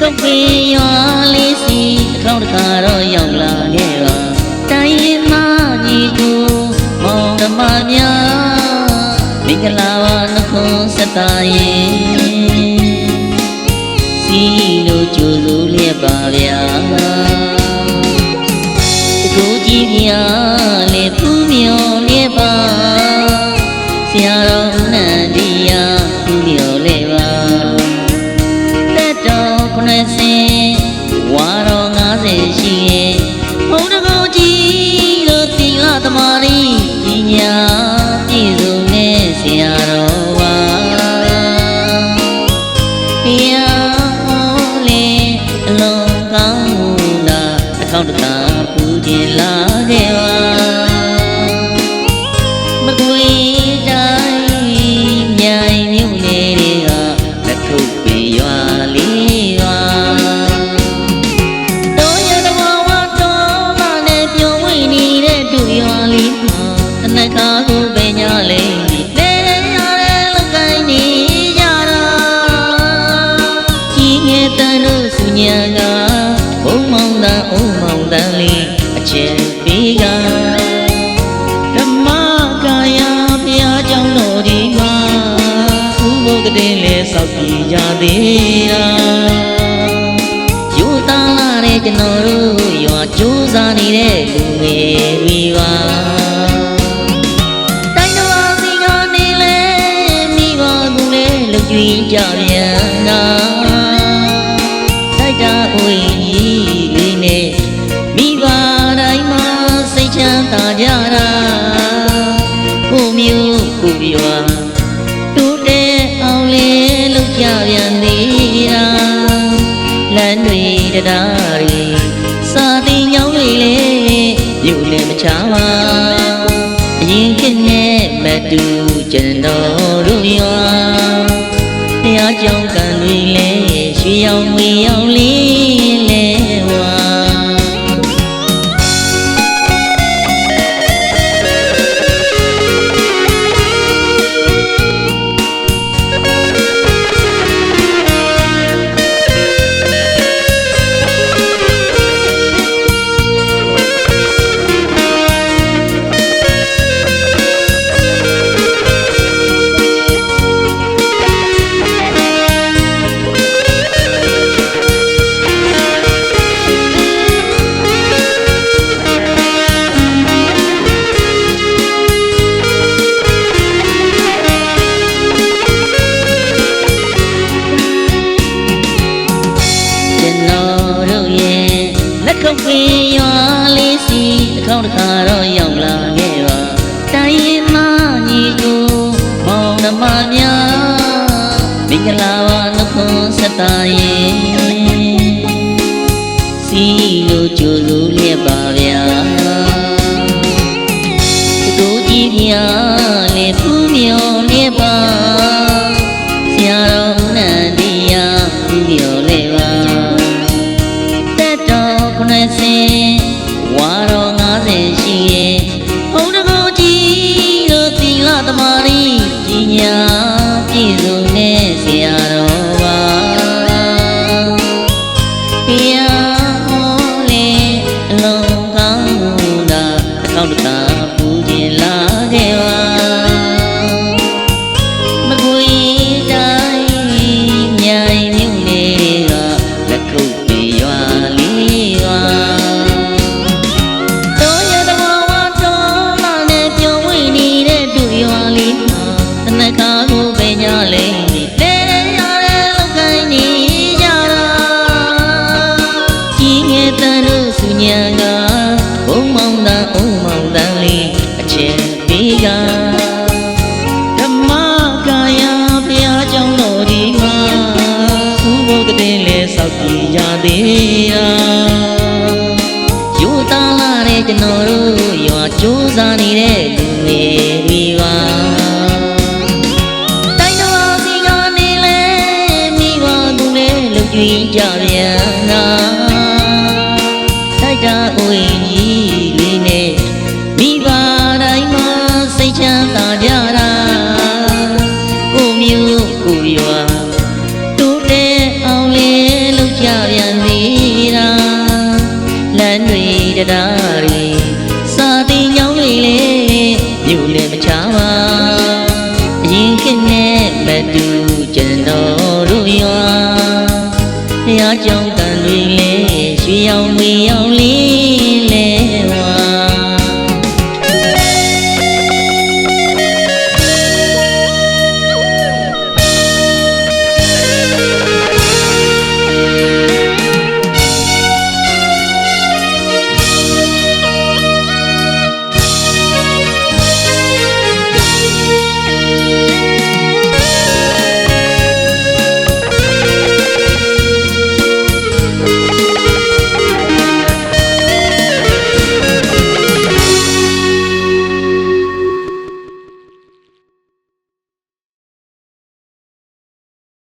ခုတ်ပေးရွာလေးစီတစ်ခေါက်တစ်ခါတော့ရောက်လာခဲ့ပါတိုင်းရင်မကြီးကိုမောင်နှမများမင်္ဂလာပါနှခွန်းဆက်တာရင်စီလို့ကြိုးစိုးလျက်ပါဗျာတကူကြီးပြလေဖူးမြော်လျက်ပါဆရာတော်နန္ဒီယာဖူးမြော်လေပါတက်တော်90ဝါတော်90ရှိရဲ့ဘုံတကူကြီးလို့သီလသမာဓိပညာပြည့်စုံတဲ့ဆရာတော်ပါတစ်ခါပူကျင်လာခဲ့ပါမကွေတိုင်းမြိုင်မြို့နယ်တွေကလက်ခုပ်ပေးရွာလေးပါတော်ရတော်ဝတ်တော်မနဲ့ပြုံးဝင်နေတဲ့သူရွာလေးမှာအနက်ကားကိုပဲညာလေးလဲရတဲ့လကိုင်းနေကြတာကြီးငယ်တန်တို့စုညာကဘုံမောင်သားအုံမောင်တန်းလေးအချက်ပေးကဓမ္မကာယဘုရားကျောင်းတော်ဒီမှာဥပုသ်ကလေးလေးစောက်ကြည့်ကြသေးတာယူသားလာတဲ့ကျွန်တော်တို့ရွာကြိုးစားနေတဲ့လူငယ်တွေပါတိုင်းတော်စီကနေလဲမိဘကူလေးလူကြီးကြပြန်တာတိုက်တာဝေးမိဘတိုင်းမှာစိတ်ချမ်းသာကြတာကိုမျိုးကိုရွာတူတဲ့အောင်လေးလုပ်ကြပြန်သေးတာလမ်းတွေတရားတွေစာတင်ညောင်းတွေလေမြို့လည်းမချပါအရင်ကနဲ့မတူကျွန်တော်တို့ရွာတရားကြောင့်ကံတွေလေရွှေရောင်ဝေရောင်လေးလေဝါခုတ်ပေးရွာလေးစီတစ်ခေါက်တစ်ခါတော့ရောက်လာခဲ့ပါတိုင်းရင်မကြီးကိုမောင်နှမများမင်္ဂလာပါနှခွန်းဆက်တာရင်စီလို့ကြိုးစိုးလျက်ပါဗျာတကူကြီးပြလေဖူးမြော်လျက်ပါဆရာတော်နန္ဒီယာဖူးမြော်လေပါဝါတော်90ရှိရဲ့ဘုံတကူကြီးတို့သီလသမာဓိပညာ